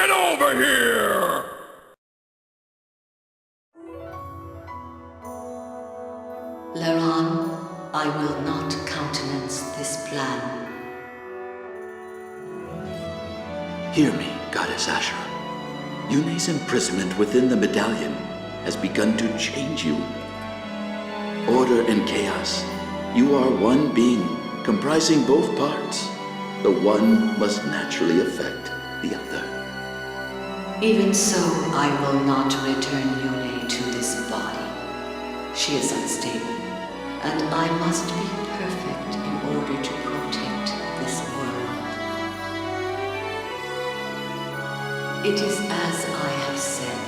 Get over here! Leron, I will not countenance this plan. Hear me, Goddess Ashura. Yune's imprisonment within the medallion has begun to change you. Order and chaos. You are one being, comprising both parts. The one must naturally affect the other. Even so, I will not return Yune to this body. She is unstable, and I must be perfect in order to protect this world. It is as I have said.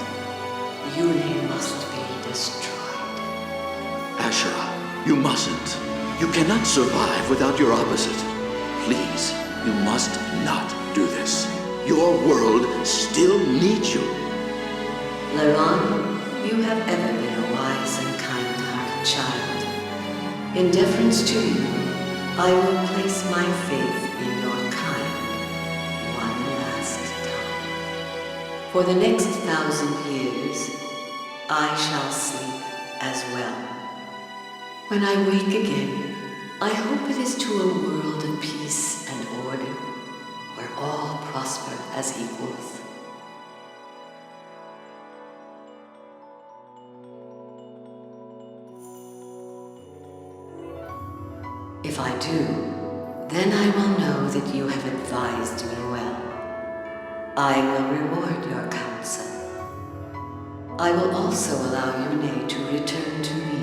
Yune must be destroyed. Ashura, you mustn't. You cannot survive without your opposite. Please, you must not do this. Your world still needs you. Leron, you have ever been a wise and kind-hearted child. In deference to you, I will place my faith in your kind one last time. For the next 1,000 years, I shall sleep as well. When I wake again, I hope it is to a world of peace and order, where all prosper as equals. If I do, then I will know that you have advised me well. I will reward your counsel. I will also allow Yune to return to me.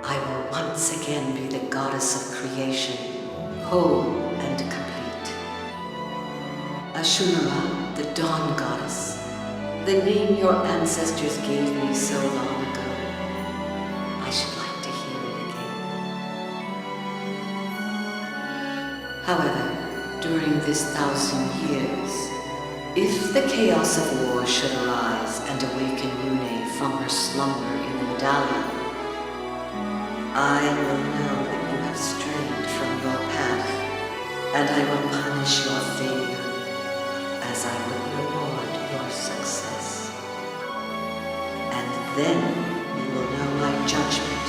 I will once again be the goddess of creation, whole and complete. Ashura, the dawn goddess, the name your ancestors gave me so long ago. I should like to hear it again. However, during this 1,000 years, if the chaos of war should arise and awaken Yune from her slumber in the medallion, I will know that you have strayed from your path, and I will punish your failure as I would reward your success. And then you will know my judgment.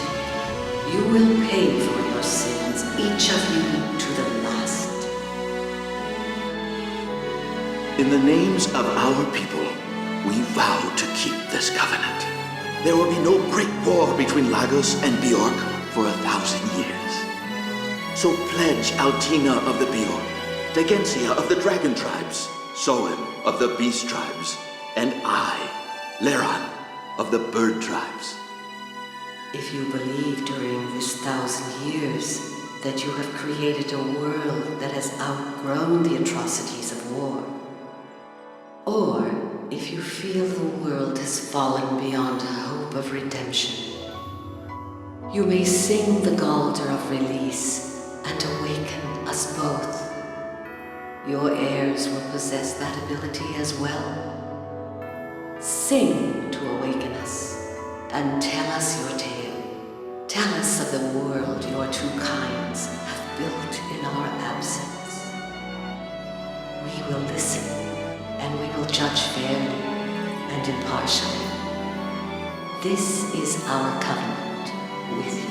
You will pay for your sins, each of you to the last. In the names of our people, we vow to keep this covenant. There will be no great war between Lagos and Bjork for 1,000 years. So pledge Altina of the Bjork, Tegensia of the Dragon Tribes, Soen of the Beast Tribes, and I, Leron, of the Bird Tribes. If you believe during this 1,000 years that you have created a world that has outgrown the atrocities of war, or if you feel the world has fallen beyond hope of redemption, you may sing the Galder of release and awaken us both. Your heirs will possess that ability as well. Sing to awaken us, and tell us your tale. Tell us of the world your two kinds have built in our absence. We will listen, and we will judge fairly and impartially. This is our covenant with you.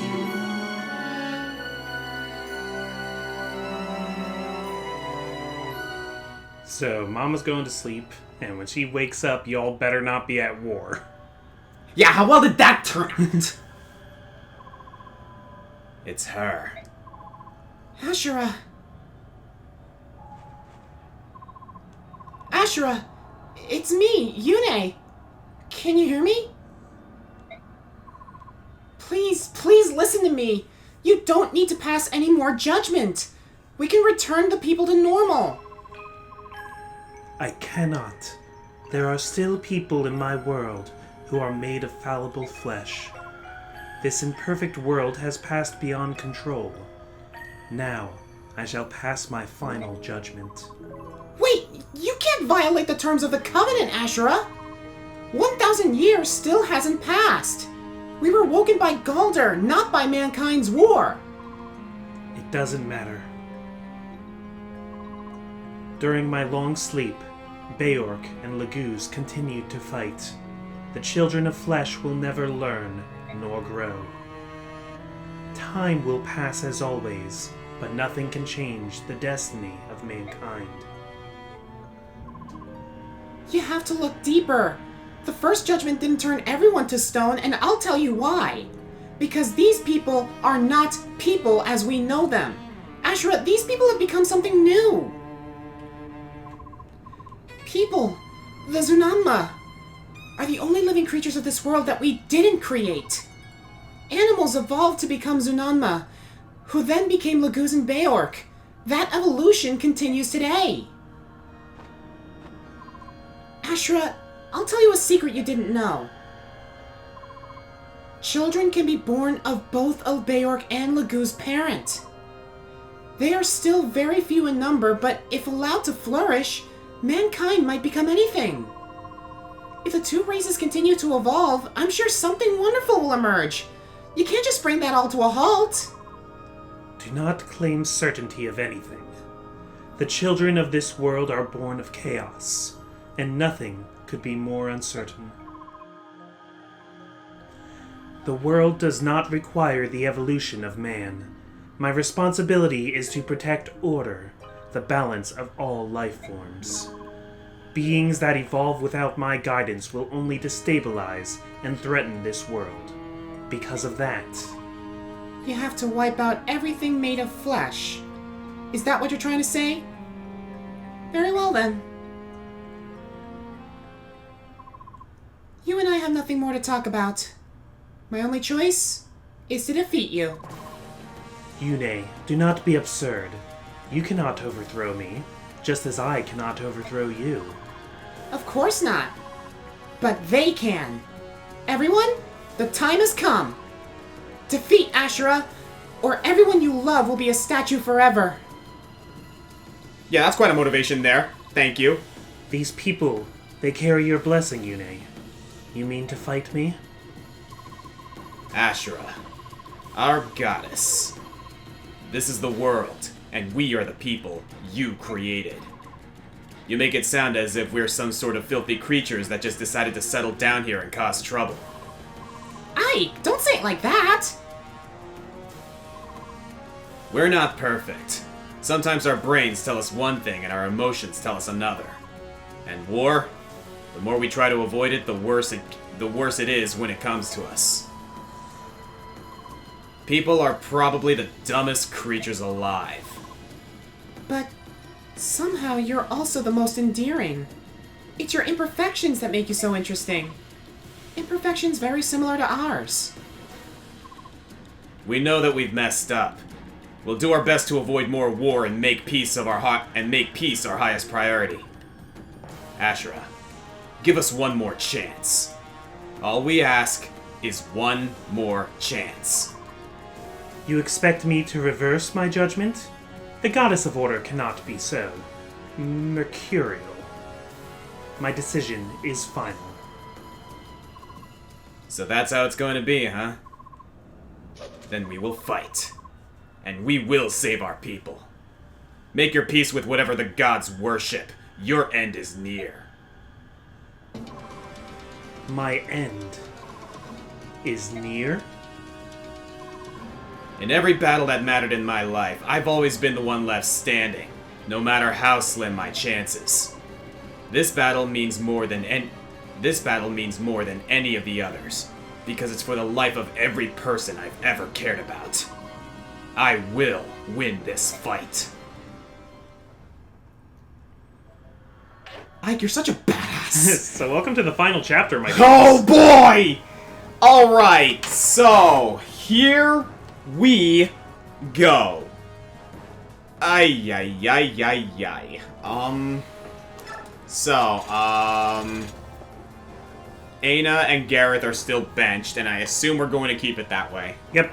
So, Mama's going to sleep, and when she wakes up, y'all better not be at war. Yeah, how well did that turn out? It's her. Ashura. Ashura, it's me, Yune. Can you hear me? Please listen to me. You don't need to pass any more judgment. We can return the people to normal. I cannot. There are still people in my world who are made of fallible flesh. This imperfect world has passed beyond control. Now, I shall pass my final judgment. Wait, you can't violate the terms of the Covenant, Ashura! 1,000 years still hasn't passed! We were woken by Galder, not by mankind's war! It doesn't matter. During my long sleep, Beork and Laguz continued to fight. The children of flesh will never learn nor grow. Time will pass as always, but nothing can change the destiny of mankind. You have to look deeper. The first judgment didn't turn everyone to stone, and I'll tell you why. Because these people are not people as we know them. Ashura, these people have become something new. People, the Zunanma, are the only living creatures of this world that we didn't create. Animals evolved to become Zunanma, who then became Laguz and Beork. That evolution continues today. Ashura, I'll tell you a secret you didn't know. Children can be born of both a Beork and Laguz parent. They are still very few in number, but if allowed to flourish, mankind might become anything. If the two races continue to evolve, I'm sure something wonderful will emerge. You can't just bring that all to a halt. Do not claim certainty of anything. The children of this world are born of chaos, and nothing could be more uncertain. The world does not require the evolution of man. My responsibility is to protect order, the balance of all life forms. Beings that evolve without my guidance will only destabilize and threaten this world. Because of that, You have to wipe out everything made of flesh. Is that what you're trying to say? Very well then. You and I have nothing more to talk about. My only choice is to defeat you. Yune, do not be absurd. You cannot overthrow me, just as I cannot overthrow you. Of course not. But they can. Everyone, the time has come. Defeat Ashura, or everyone you love will be a statue forever. Yeah, that's quite a motivation there. Thank you. These people, they carry your blessing, Yune. You mean to fight me? Ashura, our goddess. This is the world, and we are the people you created. You make it sound as if we're some sort of filthy creatures that just decided to settle down here and cause trouble. Ike, don't say it like that! We're not perfect. Sometimes our brains tell us one thing and our emotions tell us another. And war? The more we try to avoid it, the worse it is when it comes to us. People are probably the dumbest creatures alive. But somehow you're also the most endearing. It's your imperfections that make you so interesting. Imperfections very similar to ours. We know that we've messed up. We'll do our best to avoid more war and make peace our highest priority. Ashura, give us one more chance. All we ask is one more chance. You expect me to reverse my judgment? The goddess of order cannot be so mercurial. My decision is final. So that's how it's going to be, huh? Then we will fight. And we will save our people. Make your peace with whatever the gods worship. Your end is near. My end is near? In every battle that mattered in my life, I've always been the one left standing, no matter how slim my chances. This battle means more than any of the others, because it's for the life of every person I've ever cared about. I will win this fight. Ike, you're such a badass. So welcome to the final chapter, my Oh boy! Alright, so here we go. Ay, ay, ay, ay, ay. Aina and Gareth are still benched, and I assume we're going to keep it that way. Yep.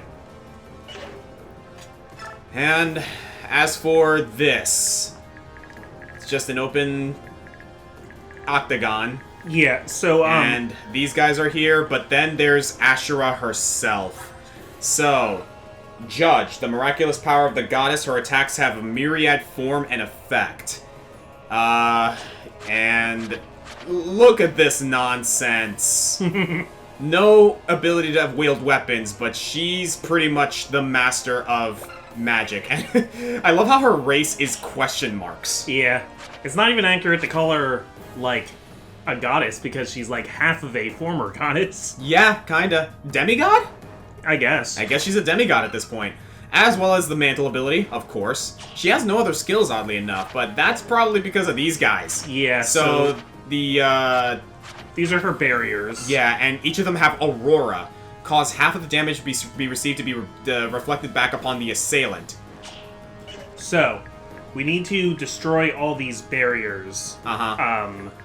And as for this, it's just an open octagon. Yeah, so, And these guys are here, but then there's Ashura herself. So, Judge, the miraculous power of the goddess, her attacks have a myriad form and effect. And and look at this nonsense. No ability to wield weapons, but she's pretty much the master of magic. And I love how her race is question marks. Yeah. It's not even accurate to call her, like, a goddess, because she's, like, half of a former goddess. Yeah, kinda. Demigod? I guess. I guess she's a demigod at this point. As well as the mantle ability, of course. She has no other skills, oddly enough, but that's probably because of these guys. Yeah, So, the, these are her barriers. yeah, and each of them have Aurora. Cause half of the damage be received to be reflected back upon the assailant. So, we need to destroy all these barriers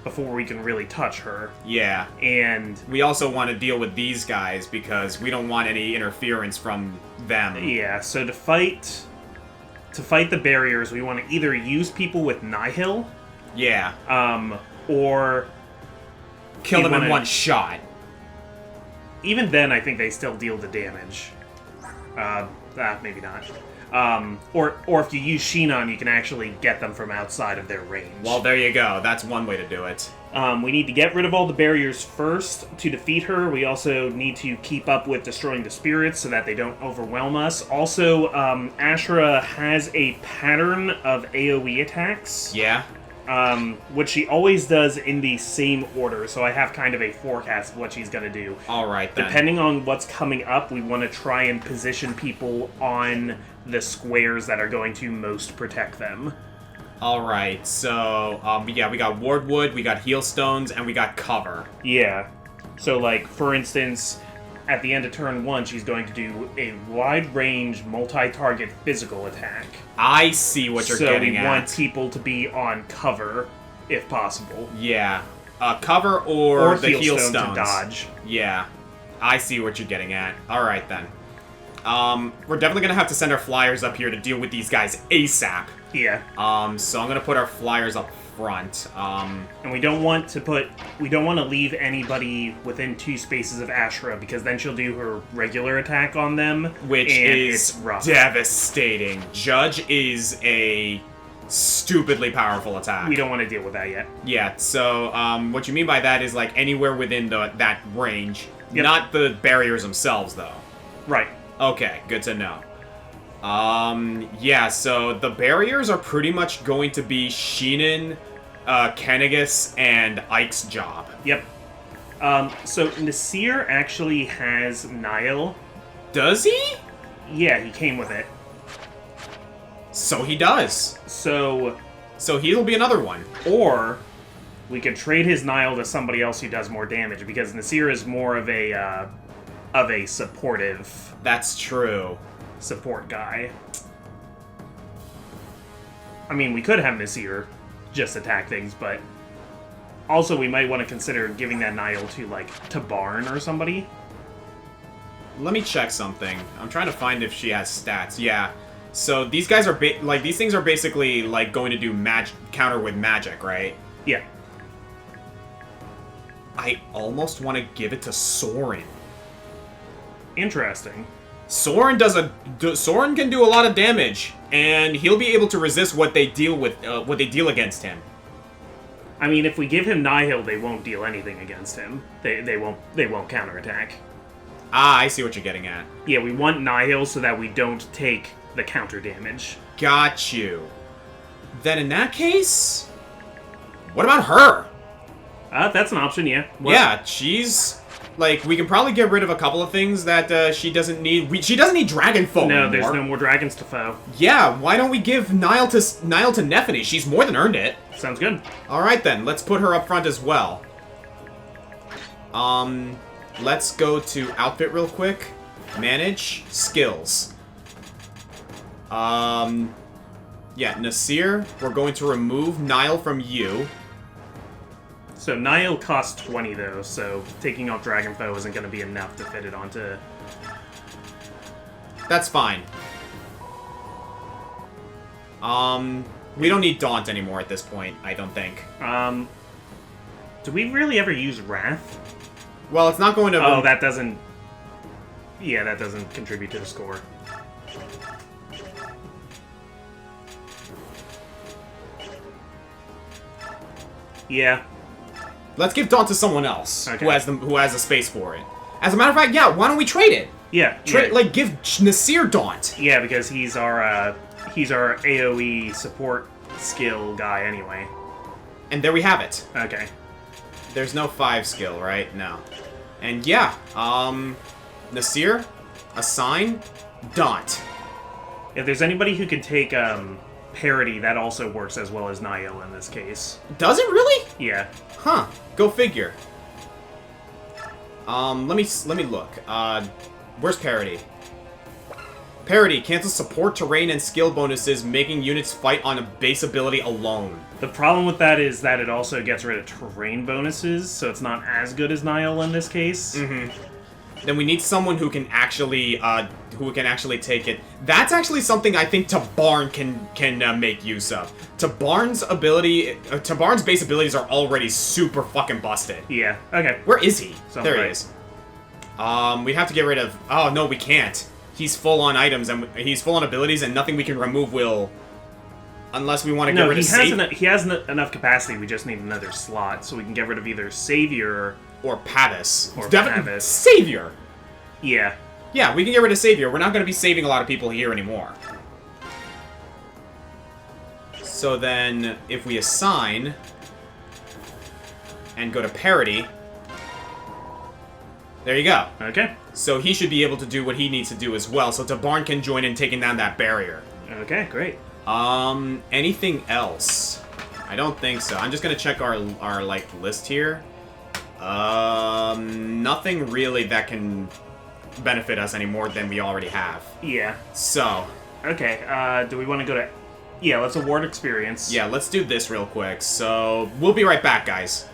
before we can really touch her. Yeah. And We also want to deal with these guys because we don't want any interference from them. yeah, so to fight the barriers, we want to either use people with Nihil, Yeah. or Kill you them in wanna- one shot. even then I think they still deal the damage. Maybe not. Or if you use Shinon, you can actually get them from outside of their range. Well, there you go. That's one way to do it. We need to get rid of all the barriers first to defeat her. We also need to keep up with destroying the spirits so that they don't overwhelm us. Also, Ashura has a pattern of AoE attacks, Yeah. which she always does in the same order, so I have kind of a forecast of what she's going to do. Alright then. Depending on what's coming up, we want to try and position people on the squares that are going to most protect them. Alright, so, yeah, we got Wardwood, we got Healstones, and we got Cover. Yeah. So, like, for instance, at the end of turn 1, she's going to do a wide-range, multi-target physical attack. I see what you're getting So we at. want people to be on cover, if possible. Yeah. Cover or the Healstone Healstones. to dodge. Yeah. I see what you're getting at. Alright then. We're definitely gonna have to send our flyers up here to deal with these guys ASAP. Yeah. So I'm gonna put our flyers up front. And we don't want to leave anybody within 2 spaces of Ashura, because then she'll do her regular attack on them, which and is it's rough. devastating. Judge is a stupidly powerful attack. We don't want to deal with that yet. Yeah, so, what you mean by that is, like, anywhere within that range. Yep. Not the barriers themselves, though. Right. Okay, good to know. Yeah, so the barriers are pretty much going to be Sheenan, Kennegus, and Ike's job. Yep. So Nasir actually has Nile. Does he? Yeah, he came with it. So he does. So he'll be another one. Or we could trade his Nile to somebody else who does more damage, because Nasir is more of a supportive That's true. support guy. I mean, we could have Nasir just attack things, but also we might want to consider giving that Nile to Barn or somebody. Let me check something. I'm trying to find if she has stats. Yeah. So these guys are these things are basically like going to do counter with magic, right? Yeah. I almost want to give it to Soren. Interesting. Soren Soren can do a lot of damage, and he'll be able to resist what they deal against him. I mean, if we give him Nihil, they won't deal anything against him. They won't counterattack. Ah, I see what you're getting at. Yeah, we want Nihil so that we don't take the counter damage. Got you. Then in that case, what about her? That's an option, yeah. Yeah, she's like, we can probably get rid of a couple of things that she doesn't need. She doesn't need Dragon Foam No, anymore. there's no more dragons to foe. Yeah, why don't we give Nile to Nephany? She's more than earned it. Sounds good. All right then, let's put her up front as well. Let's go to outfit real quick. Manage skills. Yeah, Nasir, we're going to remove Nile from you. So Nile costs 20 though, so taking off Dragon Foe isn't going to be enough to fit it onto. That's fine. We don't need Daunt anymore at this point, I don't think. Do we really ever use Wrath? Well, it's not going to... Oh, that doesn't... Yeah, that doesn't contribute to the score. Yeah, Let's give Daunt to someone else Okay. who has the space for it. As a matter of fact, yeah, why don't we trade it? Yeah. Like, give Nasir Daunt. Yeah, because he's our AoE support skill guy anyway. And there we have it. Okay. There's no 5 skill, right? No. And yeah, Nasir, assign, Daunt. If there's anybody who can take parity, that also works as well as Niall in this case. Does it really? Yeah. Huh. Go figure. Let me look. Where's parity? Parity cancels support, terrain, and skill bonuses, making units fight on a base ability alone. The problem with that is that it also gets rid of terrain bonuses, so it's not as good as Niall in this case. Then we need someone who can actually take it. That's actually something I think Tabarn can make use of. Tabarn's base abilities are already super fucking busted. Yeah. Okay. Where is he? Sounds There right. he is. We have to get rid of. Oh no, we can't. He's full on items and he's full on abilities, and nothing we can remove will. Unless we want to get rid of he has enough capacity. We just need another slot, so we can get rid of either Savior. Or Pavis. Or Definitely Pavis. Savior! Yeah. Yeah, we can get rid of Savior. We're not going to be saving a lot of people here anymore. So then, if we assign... and go to parity... there you go. Okay. So he should be able to do what he needs to do as well, so Tabarn can join in taking down that barrier. Okay, great. Anything else? I don't think so. I'm just going to check our like, list here. Nothing really that can benefit us any more than we already have. Yeah. So. Okay, do we want to go to... Yeah, let's award experience. Yeah, let's do this real quick. So, we'll be right back, guys.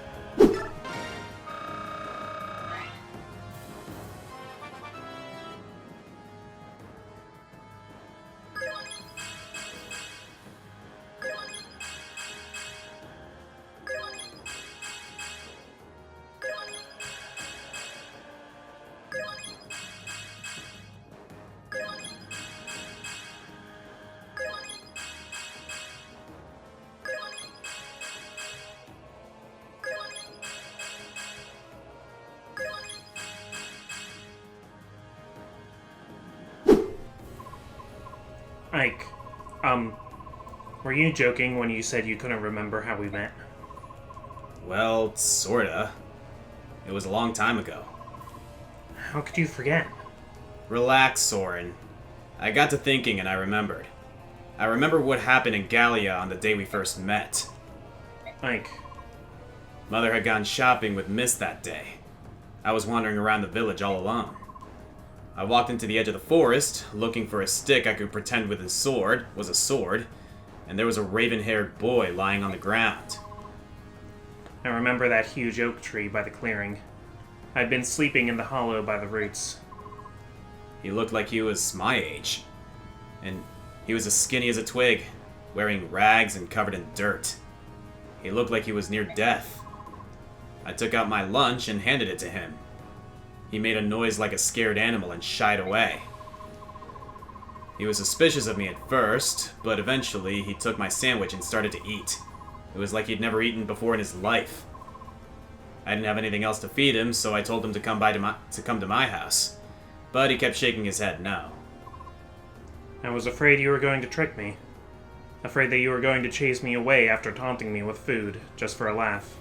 Ike, were you joking when you said you couldn't remember how we met? Well, sorta. It was a long time ago. How could you forget? Relax, Soren. I got to thinking and I remembered. I remember what happened in Gallia on the day we first met. Ike. Mother had gone shopping with Miss that day. I was wandering around the village all alone. I walked into the edge of the forest, looking for a stick I could pretend was a sword, and there was a raven-haired boy lying on the ground. I remember that huge oak tree by the clearing. I'd been sleeping in the hollow by the roots. He looked like he was my age, and he was as skinny as a twig, wearing rags and covered in dirt. He looked like he was near death. I took out my lunch and handed it to him. He made a noise like a scared animal and shied away. He was suspicious of me at first, but eventually he took my sandwich and started to eat. It was like he'd never eaten before in his life. I didn't have anything else to feed him, so I told him to come to my house. But he kept shaking his head no. I was afraid you were going to trick me. Afraid that you were going to chase me away after taunting me with food, just for a laugh.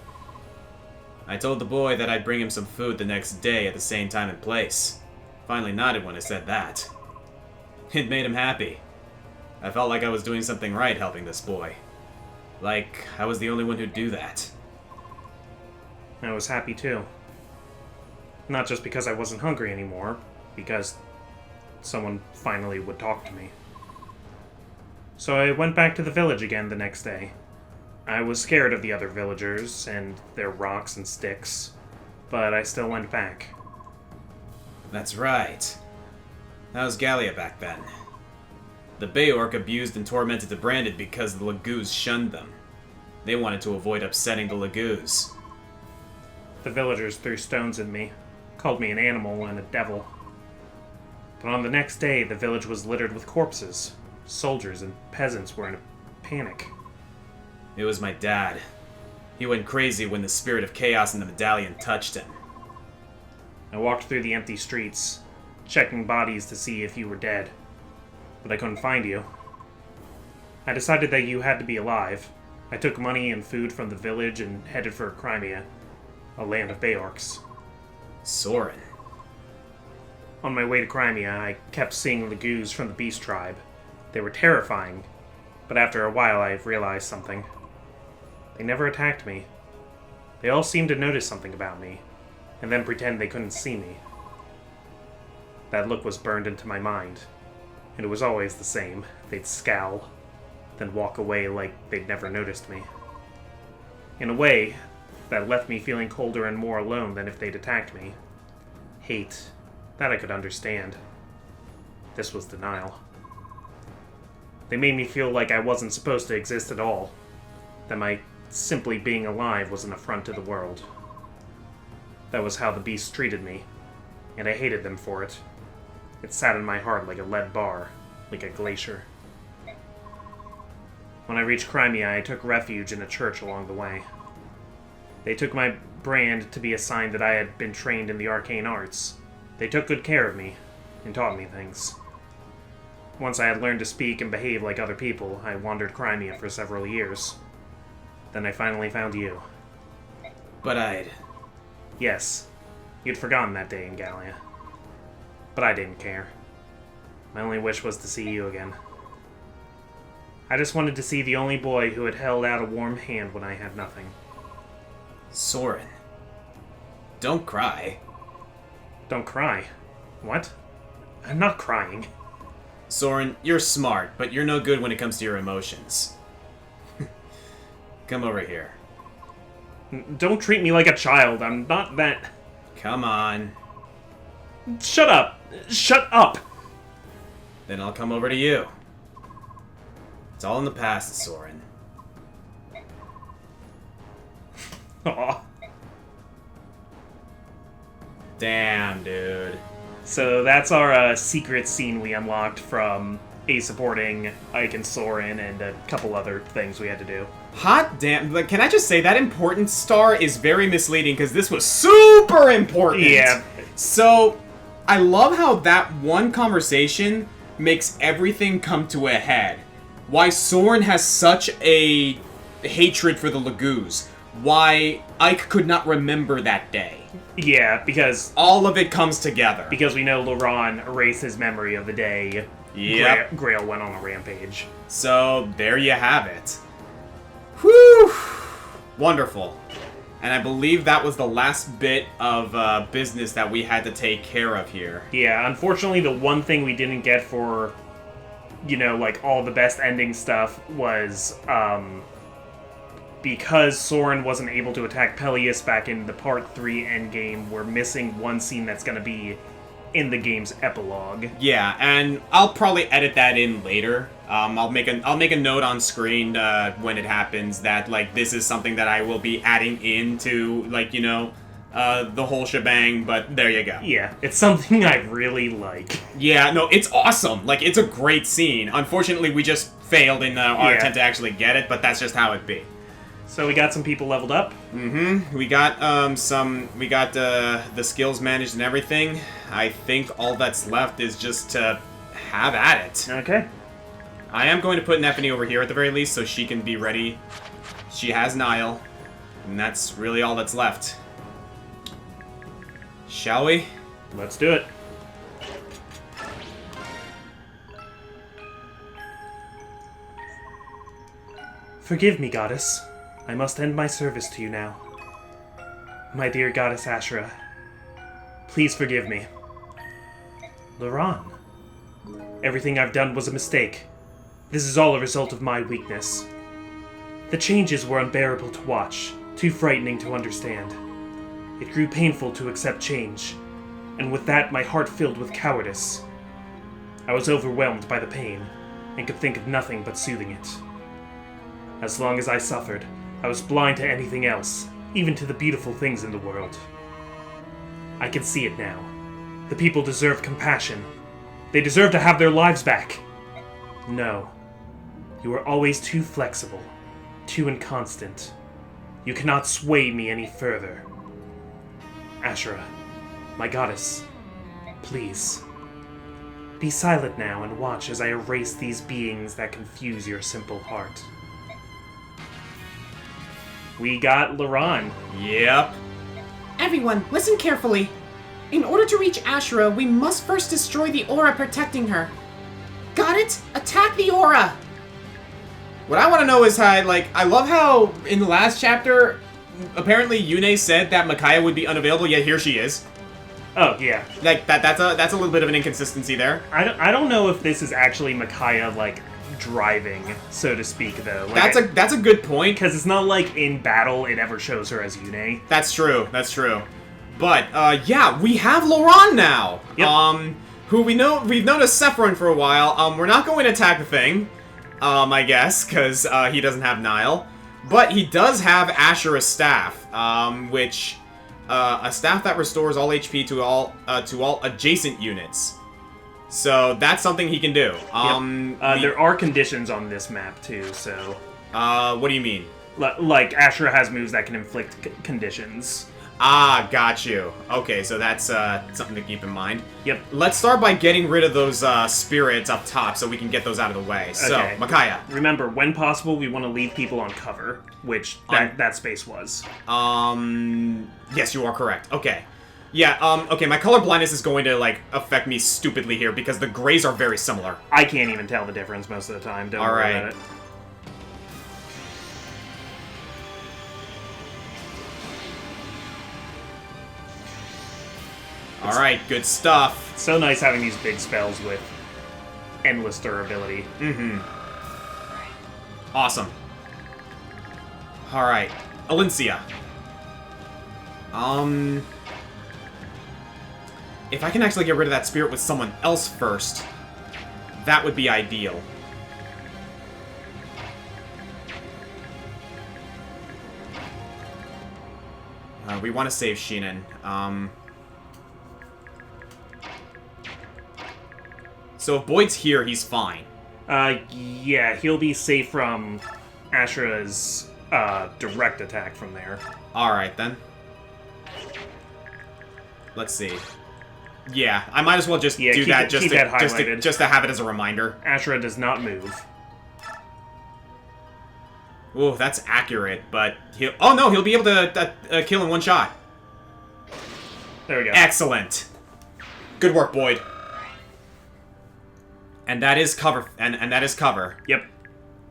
I told the boy that I'd bring him some food the next day at the same time and place. Finally nodded when I said that. It made him happy. I felt like I was doing something right helping this boy. Like I was the only one who'd do that. I was happy too. Not just because I wasn't hungry anymore, because someone finally would talk to me. So I went back to the village again the next day. I was scared of the other villagers and their rocks and sticks, but I still went back. That's right. That was Gallia back then. The Beorc abused and tormented the Branded because the Laguz shunned them. They wanted to avoid upsetting the Laguz. The villagers threw stones at me, called me an animal and a devil. But on the next day, the village was littered with corpses. Soldiers and peasants were in a panic. It was my dad. He went crazy when the spirit of chaos in the medallion touched him. I walked through the empty streets, checking bodies to see if you were dead, but I couldn't find you. I decided that you had to be alive. I took money and food from the village and headed for Crimea, a land of Beorcs. Soren. On my way to Crimea, I kept seeing Lagoos from the Beast Tribe. They were terrifying, but after a while I realized something. They never attacked me. They all seemed to notice something about me, and then pretend they couldn't see me. That look was burned into my mind, and it was always the same. They'd scowl, then walk away like they'd never noticed me. In a way, that left me feeling colder and more alone than if they'd attacked me. Hate, that I could understand. This was denial. They made me feel like I wasn't supposed to exist at all, that my simply being alive was an affront to the world. That was how the beasts treated me, and I hated them for it. It sat in my heart like a lead bar, like a glacier. When I reached Crimea, I took refuge in a church along the way. They took my brand to be a sign that I had been trained in the arcane arts. They took good care of me, and taught me things. Once I had learned to speak and behave like other people, I wandered Crimea for several years. Then I finally found you. But Yes, you'd forgotten that day in Gallia. But I didn't care. My only wish was to see you again. I just wanted to see the only boy who had held out a warm hand when I had nothing. Soren. Don't cry. Don't cry. What? I'm not crying. Soren, you're smart, but you're no good when it comes to your emotions. Come over here. Don't treat me like a child. I'm not that... Come on. Shut up! Shut up! Then I'll come over to you. It's all in the past, Soren. Aw. Damn, dude. So that's our secret scene we unlocked from A supporting Ike and Soren and a couple other things we had to do. Hot damn. Like, can I just say that important star is very misleading because this was super important. Yeah. So, I love how that one conversation makes everything come to a head. Why Soren has such a hatred for the Lagoos. Why Ike could not remember that day. Yeah, because All of it comes together. because we know Laron erased his memory of the day Yep. Grail went on a rampage. So, there you have it. Whew! Wonderful. And I believe that was the last bit of business that we had to take care of here. Yeah, unfortunately the one thing we didn't get for, you know, like all the best ending stuff was, because Soren wasn't able to attack Peleus back in the Part 3 Endgame, we're missing one scene that's gonna be in the game's epilogue. Yeah, and I'll probably edit that in later. I'll make a note on screen when it happens that like this is something that I will be adding into like the whole shebang. But there you go. Yeah, it's something I really like. Yeah, no, it's awesome. Like it's a great scene. Unfortunately, we just failed in our attempt to actually get it, but that's just how it be. So we got some people leveled up. Mm-hmm. We got the skills managed and everything. I think all that's left is just to have at it. Okay. I am going to put Nephany over here at the very least so she can be ready. She has Nile, and that's really all that's left. Shall we? Let's do it. Forgive me, goddess. I must end my service to you now. My dear goddess Ashura, please forgive me. Laron, everything I've done was a mistake. This is all a result of my weakness. The changes were unbearable to watch, too frightening to understand. It grew painful to accept change, and with that my heart filled with cowardice. I was overwhelmed by the pain, and could think of nothing but soothing it. As long as I suffered, I was blind to anything else, even to the beautiful things in the world. I can see it now. The people deserve compassion. They deserve to have their lives back. No. You were always too flexible, too inconstant. You cannot sway me any further. Ashura, my goddess, please. Be silent now and watch as I erase these beings that confuse your simple heart. We got Laron. Yep. Everyone, listen carefully. In order to reach Ashura, we must first destroy the aura protecting her. Got it? Attack the aura! What I want to know is how, like, I love how in the last chapter, apparently Yune said that Micaiah would be unavailable, yet here she is. Oh, yeah. Like, that's a little bit of an inconsistency there. I don't know if this is actually Micaiah, like, driving, so to speak, though. Like, That's a good point. because it's not like in battle it ever shows her as Yune. That's true. But, yeah, we have Laron now. Yep. Who we've known as Sephiroth for a while. We're not going to attack the thing, I guess, because, he doesn't have Nile. But he does have Ashura's staff, which, a staff that restores all HP to all adjacent units. So, that's something he can do. There are conditions on this map, too, so... What do you mean? Like, Ashura has moves that can inflict conditions. Ah, got you. Okay, so that's something to keep in mind. Yep. Let's start by getting rid of those spirits up top so we can get those out of the way. So, Okay. Micaiah. Remember, when possible, we want to leave people on cover, which that space was. Yes, you are correct. Okay. Yeah, okay, my color blindness is going to, like, affect me stupidly here because the grays are very similar. I can't even tell the difference most of the time. Don't worry about it. Alright, good stuff. So nice having these big spells with endless durability. Mm-hmm. Awesome. Alright. Alencia. If I can actually get rid of that spirit with someone else first, that would be ideal. We want to save Sheenan. So if Boyd's here, he's fine. Yeah, he'll be safe from Ashura's direct attack from there. Alright, then. Let's see. Yeah, I might as well just do that just to have it as a reminder. Ashura does not move. Ooh, that's accurate, but he'll be able to kill in one shot. There we go. Excellent. Good work, Boyd. And that is cover, and that is cover. Yep.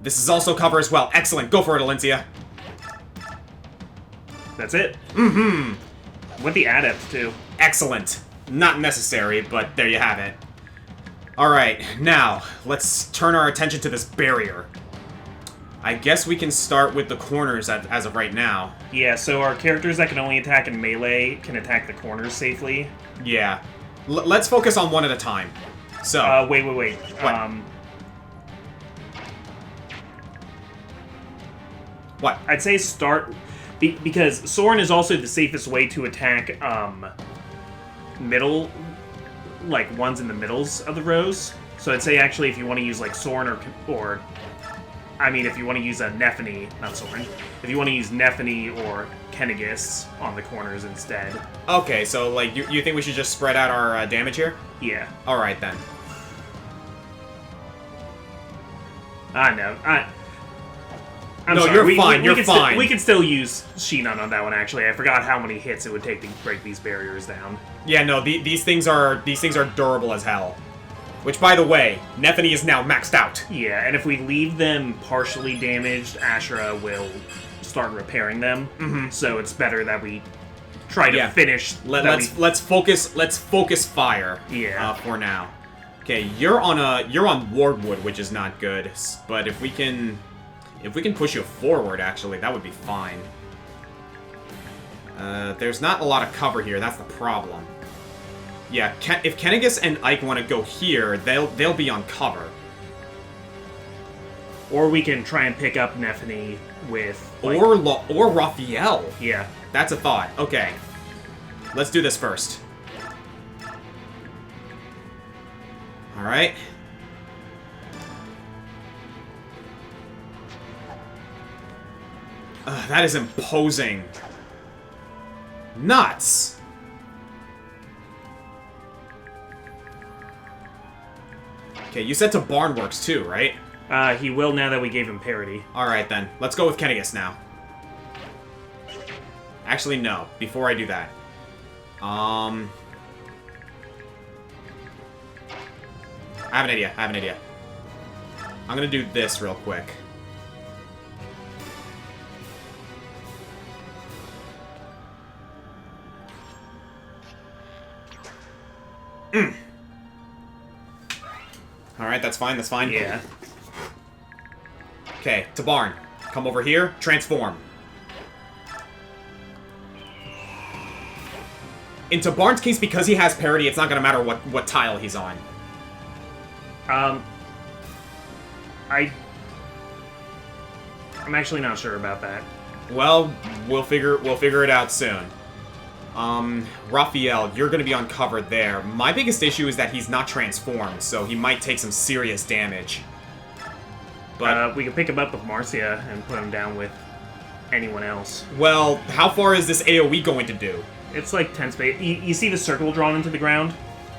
This is also cover as well. Excellent. Go for it, Alencia. That's it. Mm-hmm. With the adept, too. Excellent. Not necessary, but there you have it. Alright, now, let's turn our attention to this barrier. I guess we can start with the corners as of right now. Yeah, so our characters that can only attack in melee can attack the corners safely. Yeah. Let's focus on one at a time. So... wait. What? What? I'd say start... because Soren is also the safest way to attack, middle... like, ones in the middles of the rows. So I'd say, actually, if you want to use, like, Soren or... I mean, if you want to use a Nephany, not Soren. If you want to use Nephany or Kennegus on the corners instead. Okay, so, like, you think we should just spread out our damage here? Yeah. Alright, then. No. I'm no, sorry. you're fine, you're fine. We could still use Shinon on that one, actually. I forgot how many hits it would take to break these barriers down. Yeah, no, these things are durable as hell. Which, by the way, Nephany is now maxed out. Yeah, and if we leave them partially damaged, Ashura will start repairing them. Mm-hmm. So it's better that we try to finish. Let's focus fire. Yeah. For now. Okay, you're on Wardwood, which is not good. But if we can push you forward, actually, that would be fine. There's not a lot of cover here. That's the problem. Yeah, if Kennegus and Ike want to go here, they'll be on cover. Or we can try and pick up Nephany with... like, or Raphael. Yeah. That's a thought. Okay. Let's do this first. Alright. That is imposing. Nuts! Okay, you said to Barn works too, right? He will now that we gave him parity. Alright then, let's go with Kennegus now. Actually, no. Before I do that. I have an idea. I'm gonna do this real quick. Alright, that's fine, Yeah. Okay, to Barn. Come over here, transform. In Barn's case, because he has parity, it's not gonna matter what tile he's on. I'm actually not sure about that. Well, we'll figure it out soon. Raphael, you're gonna be on cover there. My biggest issue is that he's not transformed, so he might take some serious damage. But, We could pick him up with Marcia and put him down with anyone else. well, how far is this AoE going to do? It's like 10 space. You see the circle drawn into the ground?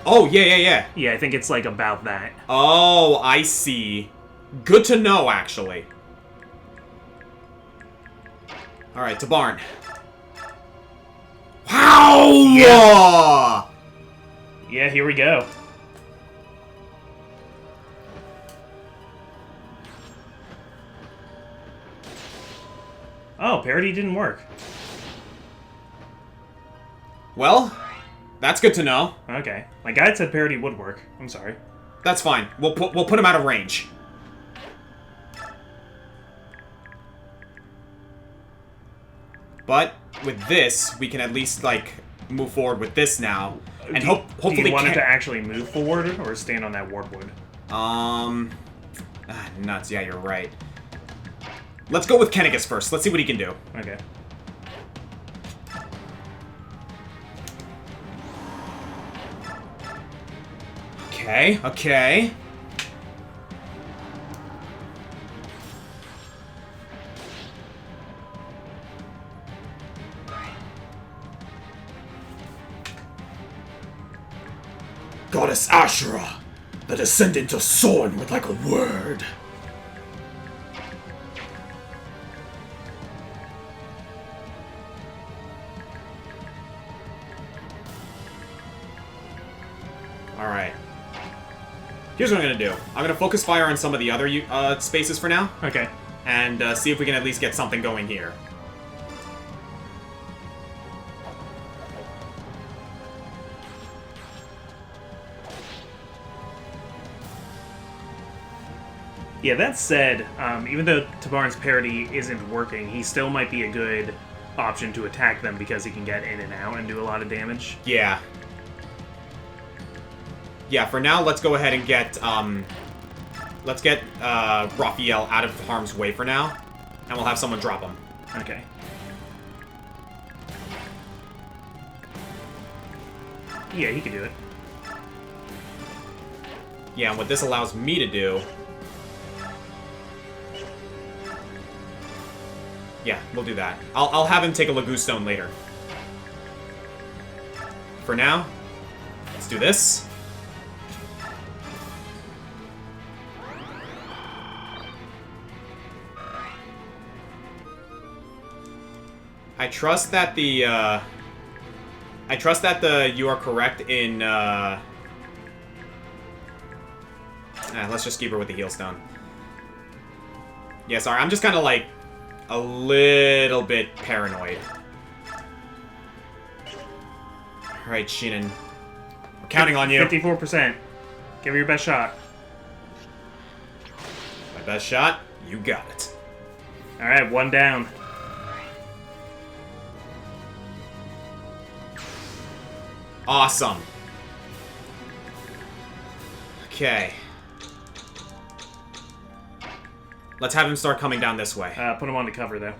Oh, yeah. Yeah, I think it's like about that. Oh, I see. Good to know, actually. Alright, to Barn. Wow! Yeah, here we go. Oh, parity didn't work. Well, that's good to know. Okay. My guide said parity would work. I'm sorry. That's fine. We'll put him out of range. But with this, we can at least like move forward with this now, and hopefully. Do you want it to actually move forward or stand on that warpwood? Nuts. Yeah, you're right. Let's go with Kennegus first. Let's see what he can do. Okay. Okay. Goddess Ashura, the descendant of Sorn would like a word. Alright. Here's what I'm gonna do. I'm gonna focus fire on some of the other spaces for now, Okay. and see if we can at least get something going here. Yeah, that said, even though Tabarn's parity isn't working, he still might be a good option to attack them because he can get in and out and do a lot of damage. Yeah. Yeah, for now, let's go ahead and get, Raphael out of harm's way for now, and we'll have someone drop him. Okay. Yeah, he can do it. Yeah, and what this allows me to do... Yeah, we'll do that. I'll have him take a Lagoo Stone later. For now, let's do this. I trust that the you are correct in let's just keep her with the heal stone. Yeah, sorry, I'm just kind of like a little bit paranoid. Alright, Sheenan. We're counting on you. 54%. Give her your best shot. My best shot? You got it. Alright, one down. Awesome. Okay. Let's have him start coming down this way. Put him on the cover, though.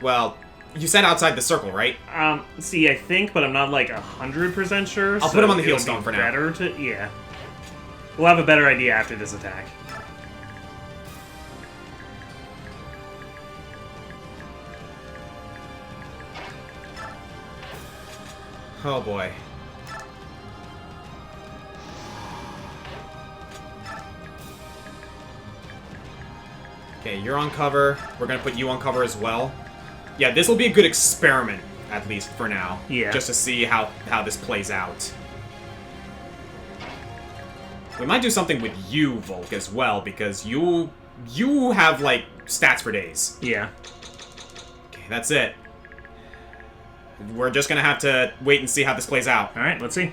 Well, you said outside the circle, right? See, I think, but I'm not like 100% sure. I'll put him on the heal stone for now. Better to, yeah. We'll have a better idea after this attack. Oh boy. Okay, you're on cover. We're gonna put you on cover as well. Yeah, this will be a good experiment, at least for now. Yeah. Just to see how this plays out. We might do something with you, Volk, as well, because you have, like, stats for days. Yeah. Okay, that's it. We're just gonna have to wait and see how this plays out. Alright, let's see.